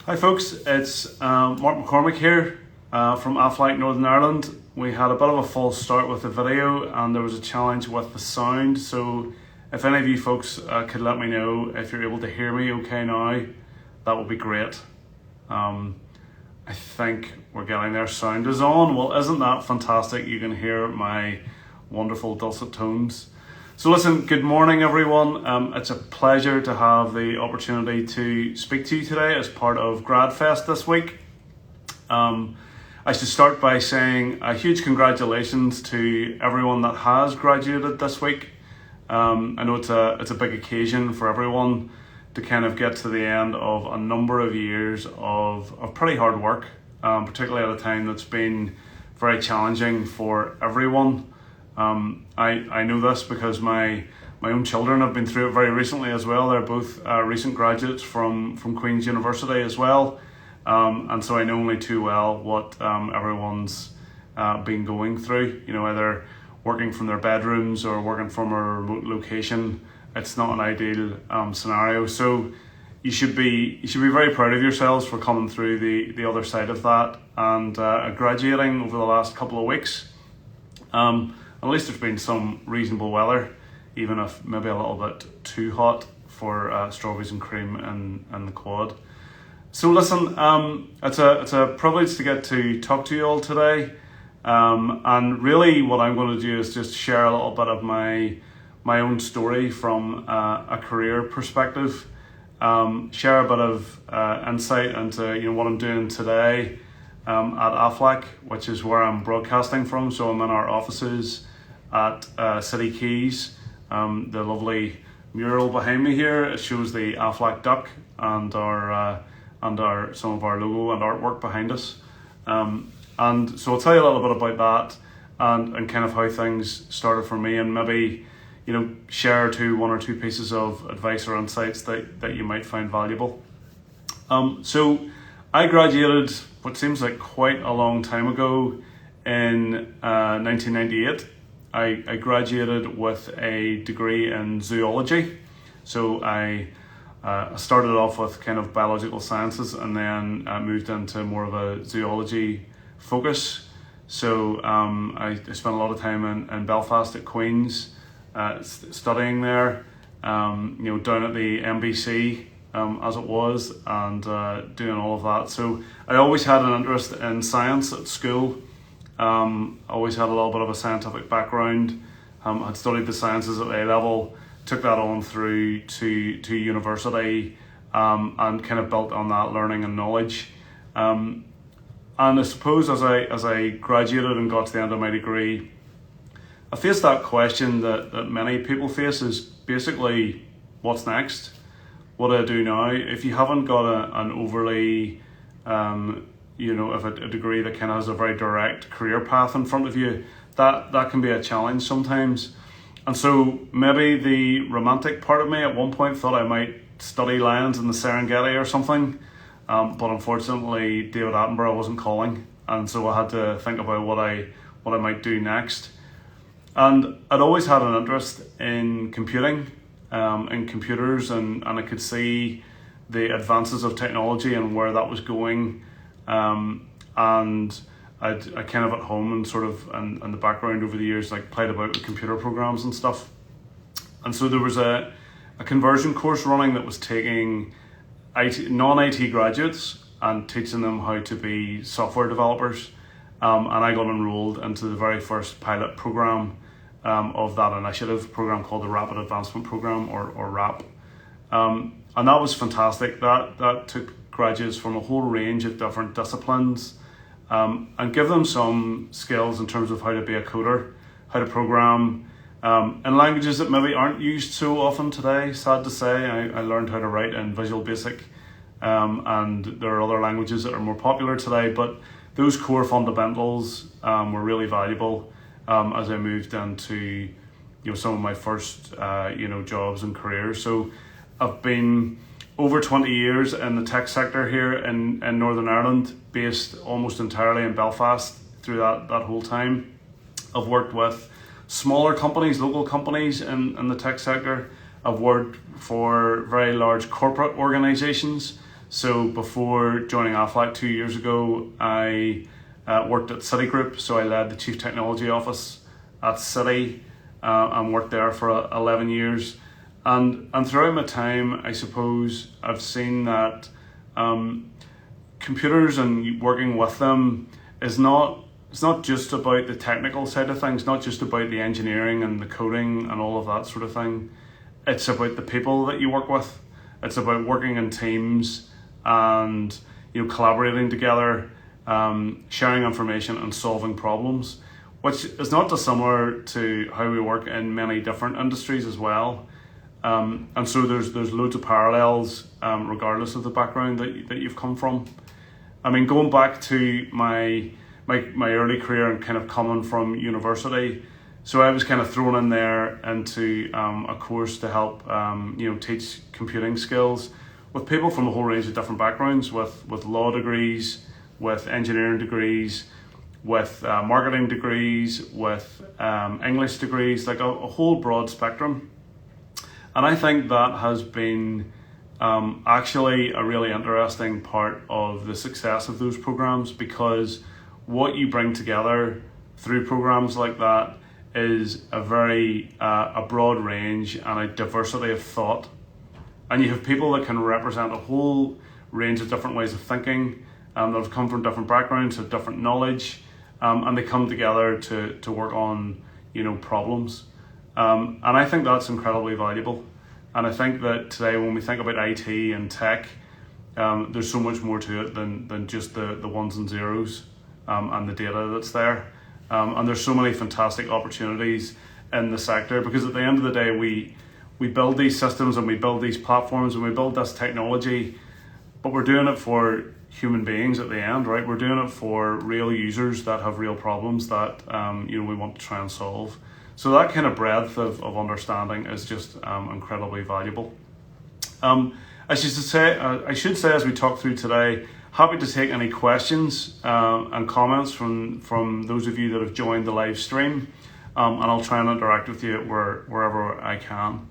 Hi folks, it's Mark McCormack here from Aflac Northern Ireland. We had a bit of a false start with the video and there was a challenge with the sound, so if any of you folks could let me know if you're able to hear me okay now, that would be great. I think we're getting there. Sound is on. Well, isn't that fantastic? You can hear my wonderful dulcet tones. So listen, good morning everyone. It's a pleasure to have the opportunity to speak to you today as part of GradFest this week. I should start by saying a huge congratulations to everyone that has graduated this week. I know it's a big occasion for everyone to kind of get to the end of a number of years of pretty hard work, particularly at a time that's been very challenging for everyone. I know this because my own children have been through it very recently as well. They're both recent graduates from Queen's University as well. And so I know only too well what everyone's been going through, you know, either working from their bedrooms or working from a remote location. It's not an ideal scenario. So you should be very proud of yourselves for coming through the other side of that and graduating over the last couple of weeks. At least there's been some reasonable weather, even if maybe a little bit too hot for strawberries and cream and the quad. So listen, it's a privilege to get to talk to you all today. And really what I'm going to do is just share a little bit of my own story from a career perspective, share a bit of insight into what I'm doing today at Aflac, which is where I'm broadcasting from. So I'm in our offices at City Keys. The lovely mural behind me here, it shows the Aflac duck and our some of our logo and artwork behind us. And so I'll tell you a little bit about that and kind of how things started for me, and maybe share one or two pieces of advice or insights that you might find valuable. So I graduated what seems like quite a long time ago in 1998. I graduated with a degree in zoology. So I started off with kind of biological sciences and then moved into more of a zoology focus. So I spent a lot of time in Belfast at Queen's, studying there, down at the MBC as it was, and doing all of that. So I always had an interest in science at school. Always had a little bit of a scientific background. Had studied the sciences at A level, took that on through to university, and kind of built on that learning and knowledge. And I suppose as I graduated and got to the end of my degree, I faced that question that many people face, is basically, what's next? What do I do now? If you haven't got an overly, if a degree that kind of has a very direct career path in front of you, that can be a challenge sometimes. And so maybe the romantic part of me at one point thought I might study lions in the Serengeti or something, but unfortunately David Attenborough wasn't calling, and so I had to think about what I might do next. And I'd always had an interest in computing, in computers, and I could see the advances of technology and where that was going. And I kind of at home and sort of in the background over the years, like played about with computer programs and stuff. And so there was a conversion course running that was taking non-IT graduates and teaching them how to be software developers. And I got enrolled into the very first pilot program of that initiative, program called the Rapid Advancement Program, or RAP. And that was fantastic. That took graduates from a whole range of different disciplines and give them some skills in terms of how to be a coder, how to program in languages that maybe aren't used so often today. Sad to say, I learned how to write in Visual Basic, and there are other languages that are more popular today, but those core fundamentals were really valuable as I moved into some of my first jobs and careers. So I've been over 20 years in the tech sector here in Northern Ireland, based almost entirely in Belfast through that whole time. I've worked with smaller companies, local companies in the tech sector. I've worked for very large corporate organizations. So before joining Aflac 2 years ago, I worked at Citigroup. So I led the Chief Technology Office at Citi and worked there for 11 years. And throughout my time, I suppose I've seen that computers and working with them it's not just about the technical side of things, not just about the engineering and the coding and all of that sort of thing. It's about the people that you work with. It's about working in teams and collaborating together, sharing information and solving problems, which is not dissimilar to how we work in many different industries as well. And so there's loads of parallels regardless of the background that you've come from. I mean, going back to my early career and kind of coming from university, so I was kind of thrown in there into a course to help teach computing skills with people from a whole range of different backgrounds, with law degrees, with engineering degrees, with marketing degrees, with English degrees, like a whole broad spectrum. And I think that has been actually a really interesting part of the success of those programs, because what you bring together through programs like that is a very a broad range and a diversity of thought, and you have people that can represent a whole range of different ways of thinking that have come from different backgrounds, have different knowledge, and they come together to work on problems, and I think that's incredibly valuable. And I think that today, when we think about IT and tech, there's so much more to it than just the ones and zeros and the data that's there. And there's so many fantastic opportunities in the sector, because at the end of the day, we build these systems and we build these platforms and we build this technology, but we're doing it for human beings at the end, right? We're doing it for real users that have real problems that we want to try and solve. So that kind of breadth of understanding is just incredibly valuable. I should say, as we talk through today, happy to take any questions and comments from those of you that have joined the live stream, and I'll try and interact with you wherever I can.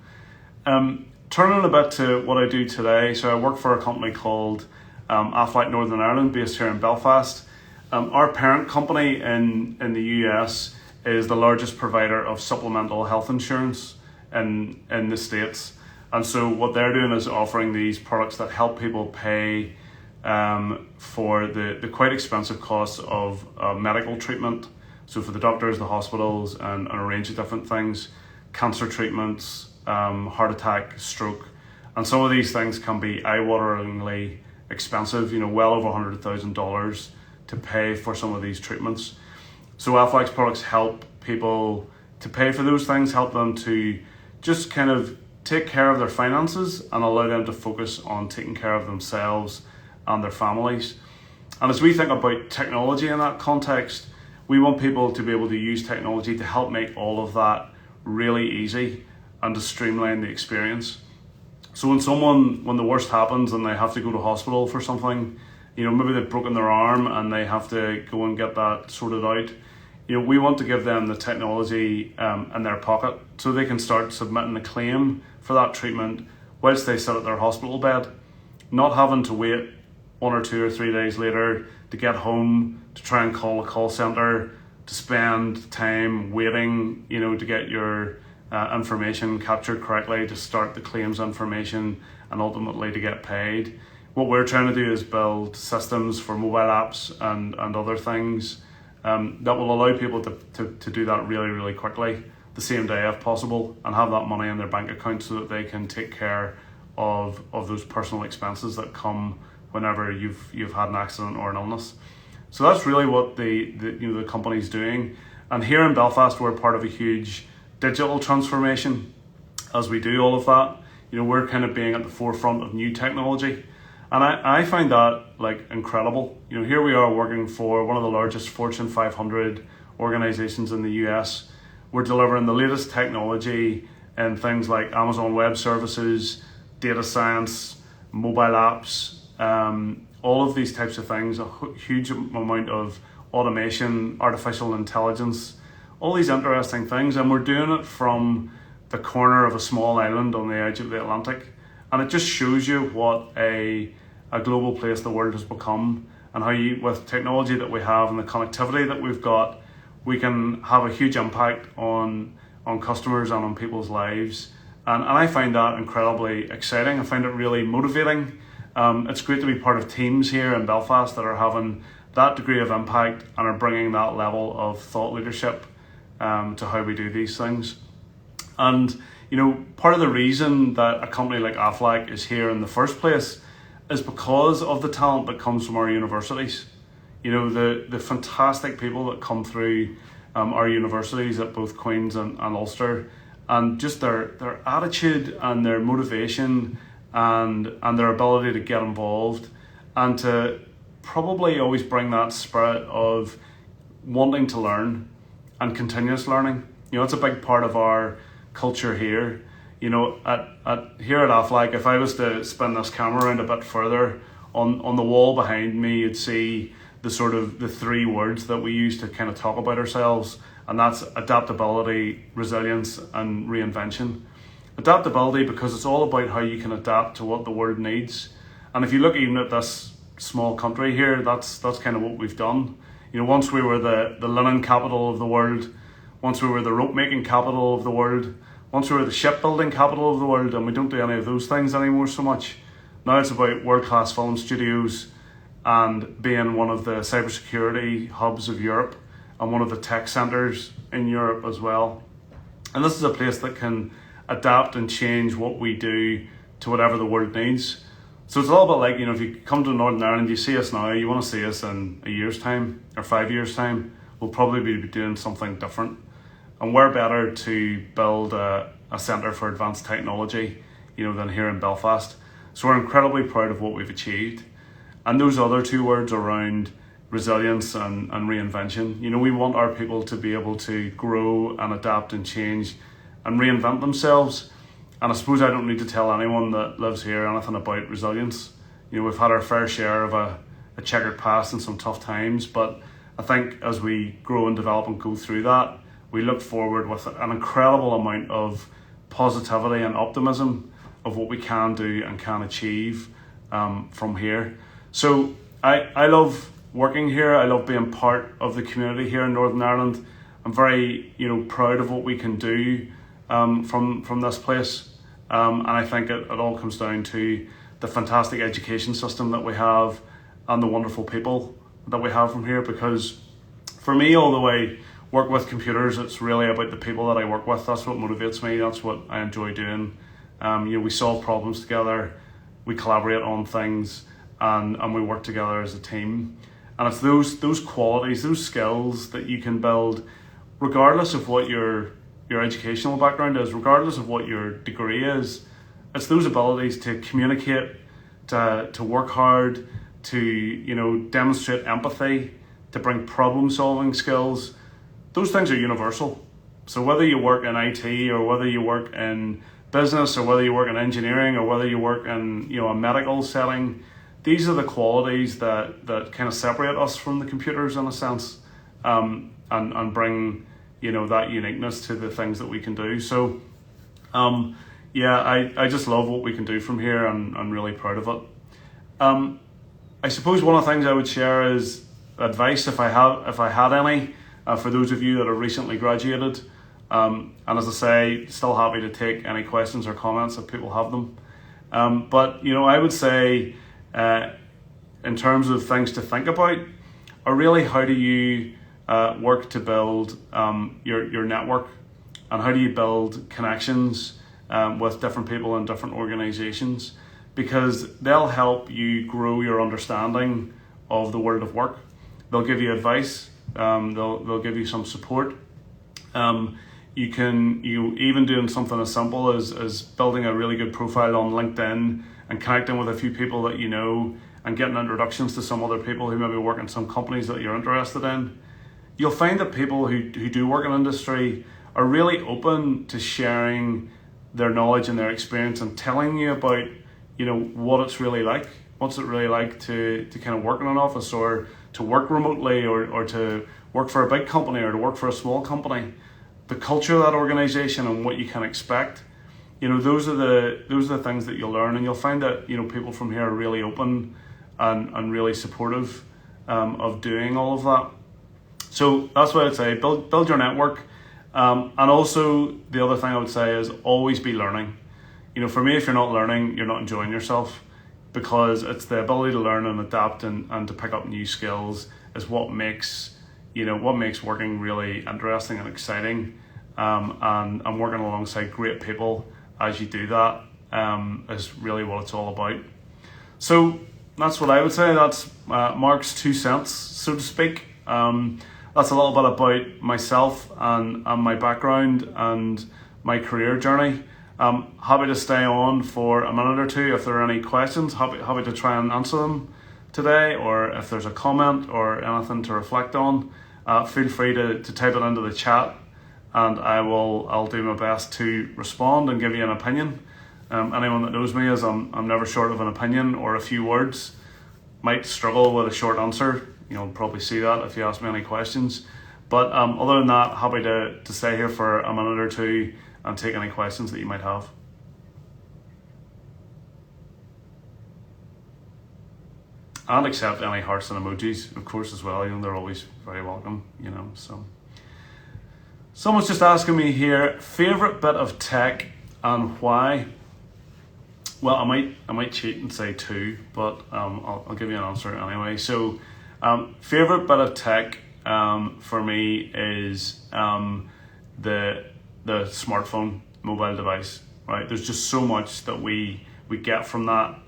Turning a bit to what I do today, so I work for a company called Aflac Northern Ireland, based here in Belfast. Our parent company in the US is the largest provider of supplemental health insurance in the States. And so what they're doing is offering these products that help people pay for the quite expensive costs of medical treatment. So for the doctors, the hospitals, and a range of different things, cancer treatments, heart attack, stroke. And some of these things can be eye-wateringly expensive, well over $100,000 to pay for some of these treatments. So Aflac's products help people to pay for those things, help them to just kind of take care of their finances and allow them to focus on taking care of themselves and their families. And as we think about technology in that context, we want people to be able to use technology to help make all of that really easy and to streamline the experience. So when the worst happens and they have to go to hospital for something, maybe they've broken their arm and they have to go and get that sorted out, we want to give them the technology in their pocket so they can start submitting a claim for that treatment whilst they sit at their hospital bed, not having to wait 1 or 2 or 3 days later to get home, to try and call a call center, to spend time waiting, to get your information captured correctly, to start the claims information, and ultimately to get paid. What we're trying to do is build systems for mobile apps and other things that will allow people to do that really, really quickly, the same day if possible, and have that money in their bank account so that they can take care of those personal expenses that come whenever you've had an accident or an illness. So that's really what the company's doing. And here in Belfast, we're part of a huge digital transformation. As we do all of that, we're kind of being at the forefront of new technology. And I find that incredible. Here we are working for one of the largest Fortune 500 organizations in the US. We're delivering the latest technology in things like Amazon Web Services, data science, mobile apps, all of these types of things, a huge amount of automation, artificial intelligence, all these interesting things. And we're doing it from the corner of a small island on the edge of the Atlantic. And it just shows you what a a global place the world has become, and how with technology that we have and the connectivity that we've got, we can have a huge impact on customers and on people's lives. And I find that incredibly exciting. I find it really motivating. It's great to be part of teams here in Belfast that are having that degree of impact and are bringing that level of thought leadership to how we do these things. And part of the reason that a company like Aflac is here in the first place is because of the talent that comes from our universities. The fantastic people that come through our universities at both Queen's and Ulster, and just their attitude and their motivation and their ability to get involved and to probably always bring that spirit of wanting to learn and continuous learning. It's a big part of our culture here. Here at Aflac, if I was to spin this camera around a bit further, on the wall behind me, you'd see the three words that we use to kind of talk about ourselves, and that's adaptability, resilience, and reinvention. Adaptability, because it's all about how you can adapt to what the world needs. And if you look even at this small country here, that's kind of what we've done. Once we were the linen capital of the world, once we were the rope making capital of the world, once we were the shipbuilding capital of the world, and we don't do any of those things anymore so much. Now it's about world-class film studios and being one of the cybersecurity hubs of Europe and one of the tech centres in Europe as well. And this is a place that can adapt and change what we do to whatever the world needs. So it's all about, like, if you come to Northern Ireland, you see us now, you want to see us in a year's time or 5 years' time, we'll probably be doing something different. And we're better to build a centre for advanced technology, than here in Belfast. So we're incredibly proud of what we've achieved. And those other two words around resilience and reinvention, we want our people to be able to grow and adapt and change and reinvent themselves. And I suppose I don't need to tell anyone that lives here anything about resilience. We've had our fair share of a checkered past and some tough times, but I think as we grow and develop and go through that, we look forward with an incredible amount of positivity and optimism of what we can do and can achieve from here. So I love working here. I love being part of the community here in Northern Ireland. I'm very proud of what we can do from this place. And I think it all comes down to the fantastic education system that we have and the wonderful people that we have from here. Because for me, although I work with computers, it's really about the people that I work with. That's what motivates me. That's what I enjoy doing. We solve problems together, we collaborate on things, and we work together as a team. And it's those qualities, those skills that you can build regardless of what your educational background is, regardless of what your degree is. It's those abilities to communicate, to work hard, to demonstrate empathy, to bring problem solving skills. Those things are universal. So whether you work in IT or whether you work in business or whether you work in engineering or whether you work in a medical setting, these are the qualities that kind of separate us from the computers in a sense, and bring that uniqueness to the things that we can do. So I just love what we can do from here, and I'm really proud of it. I suppose one of the things I would share is advice, if I had any, for those of you that have recently graduated. And as I say, still happy to take any questions or comments if people have them. But I would say, in terms of things to think about, are really how do you work to build your network, and how do you build connections with different people in different organizations, because they'll help you grow your understanding of the world of work. They'll give you advice, they'll give you some support. You even doing something as simple as building a really good profile on LinkedIn and connecting with a few people that you know and getting introductions to some other people who maybe work in some companies that you're interested in. You'll find that people who do work in industry are really open to sharing their knowledge and their experience and telling you about what it's really like. What's it really like to kind of work in an office, or to work remotely, or to work for a big company or to work for a small company. The culture of that organization and what you can expect. those are the things that you'll learn, and you'll find that people from here are really open and really supportive of doing all of that. So that's what I'd say: build your network, and also the other thing I would say is always be learning. For me, if you're not learning, you're not enjoying yourself, because it's the ability to learn and adapt and to pick up new skills is what makes working really interesting and exciting. And working alongside great people as you do that is really what it's all about. So that's what I would say. That's Mark's 2 cents, so to speak. That's a little bit about myself and my background and my career journey. I'm happy to stay on for a minute or two if there are any questions. Happy to try and answer them today, or if there's a comment or anything to reflect on, feel free to type it into the chat, and I'll do my best to respond and give you an opinion. Anyone that knows me is I'm never short of an opinion or a few words. Might struggle with a short answer. You'll probably see that if you ask me any questions. But other than that, happy to stay here for a minute or two and take any questions that you might have. And accept any hearts and emojis, of course, as well. They're always very welcome, so. Someone's just asking me here, favorite bit of tech and why? Well, I might cheat and say 2, but I'll give you an answer anyway. So, favorite bit of tech for me is the smartphone, mobile device. Right? There's just so much that we get from that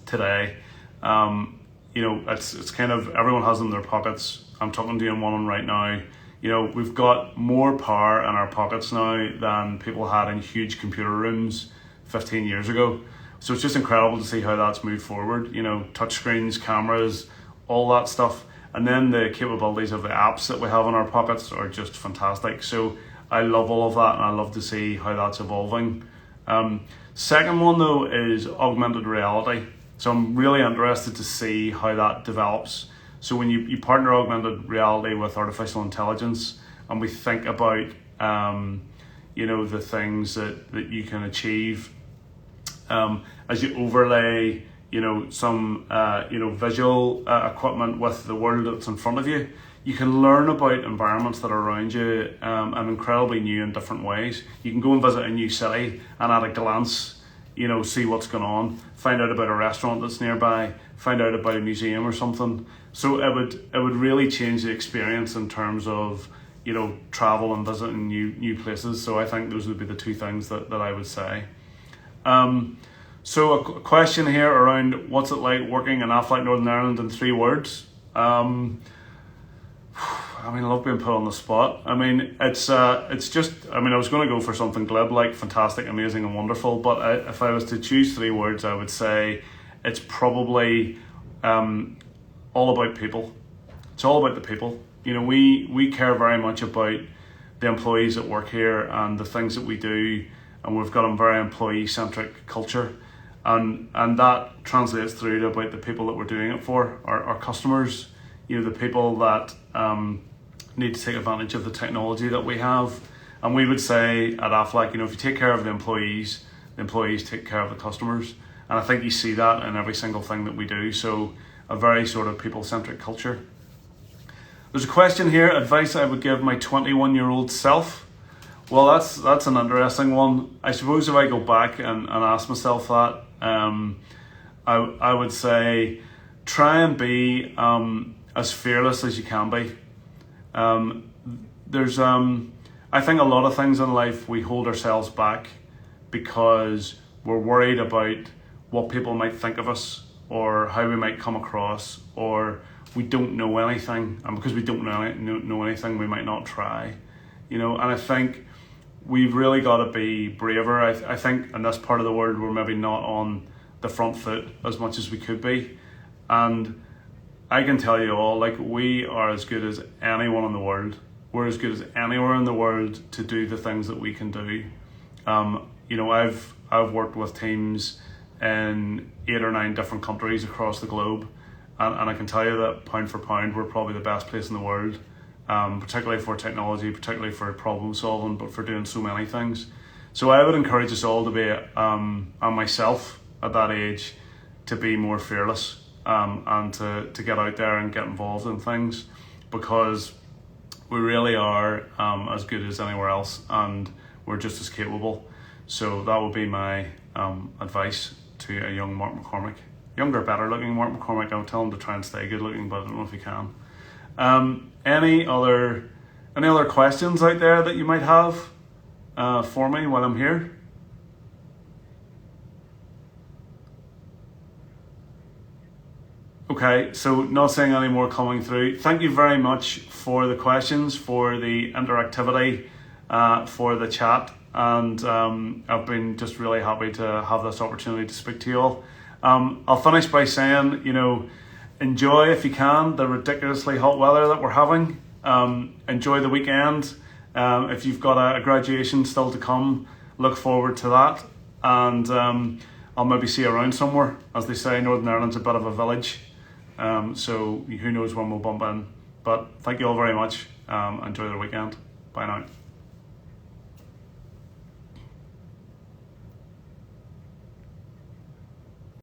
today. It's kind of everyone has them in their pockets. I'm talking to you in one right now. We've got more power in our pockets now than people had in huge computer rooms 15 years ago. So it's just incredible to see how that's moved forward. Touchscreens, cameras, all that stuff. And then the capabilities of the apps that we have in our pockets are just fantastic. So I love all of that, and I love to see how that's evolving. Second one though is augmented reality. So I'm really interested to see how that develops. So when you partner augmented reality with artificial intelligence, and we think about the things that you can achieve as you overlay some visual equipment with the world that's in front of you, you can learn about environments that are around you in incredibly new and different ways. You can go and visit a new city and at a glance see what's going on, find out about a restaurant that's nearby, find out about a museum or something. So it would really change the experience in terms of travel and visiting new places. So I think those would be the 2 things that I would say. So a question here around what's it like working in Aflac Northern Ireland in 3 words. I love being put on the spot. It's just, I was going to go for something glib like fantastic, amazing and wonderful, but if I was to choose 3 words, I would say it's probably all about people. It's all about the people. We care very much about the employees that work here and the things that we do, and we've got a very employee-centric culture, and that translates through to about the people that we're doing it for, our customers, the people that need to take advantage of the technology that we have. And we would say at Aflac, if you take care of the employees take care of the customers. And I think you see that in every single thing that we do. So a very sort of people-centric culture. There's a question here, advice I would give my 21-year-old self. Well, that's an interesting one. I suppose if I go back and ask myself that, I would say try and be as fearless as you can be. I think a lot of things in life we hold ourselves back because we're worried about what people might think of us or how we might come across, or we don't know anything, and because we don't know anything we might not try, and I think we've really got to be braver. I think in this part of the world we're maybe not on the front foot as much as we could be, and I can tell you all, we are as good as anyone in the world. We're as good as anywhere in the world to do the things that we can do. I've worked with teams in 8 or 9 different countries across the globe, and I can tell you that pound for pound, we're probably the best place in the world, particularly for technology, particularly for problem solving, but for doing so many things. So I would encourage us all to be, and myself at that age, to be more fearless, and to get out there and get involved in things, because we really are as good as anywhere else, and we're just as capable. So that would be my advice to a young Mark McCormack. Younger, better looking Mark McCormack. I'll tell him to try and stay good looking, but I don't know if he can. Any other questions out there that you might have for me while I'm here? Okay, so not seeing any more coming through. Thank you very much for the questions, for the interactivity, for the chat, and I've been just really happy to have this opportunity to speak to you all. I'll finish by saying, enjoy, if you can, the ridiculously hot weather that we're having. Enjoy the weekend. If you've got a graduation still to come, look forward to that. And I'll maybe see you around somewhere. As they say, Northern Ireland's a bit of a village. So who knows when we'll bump in. But thank you all very much. Enjoy the weekend. Bye now.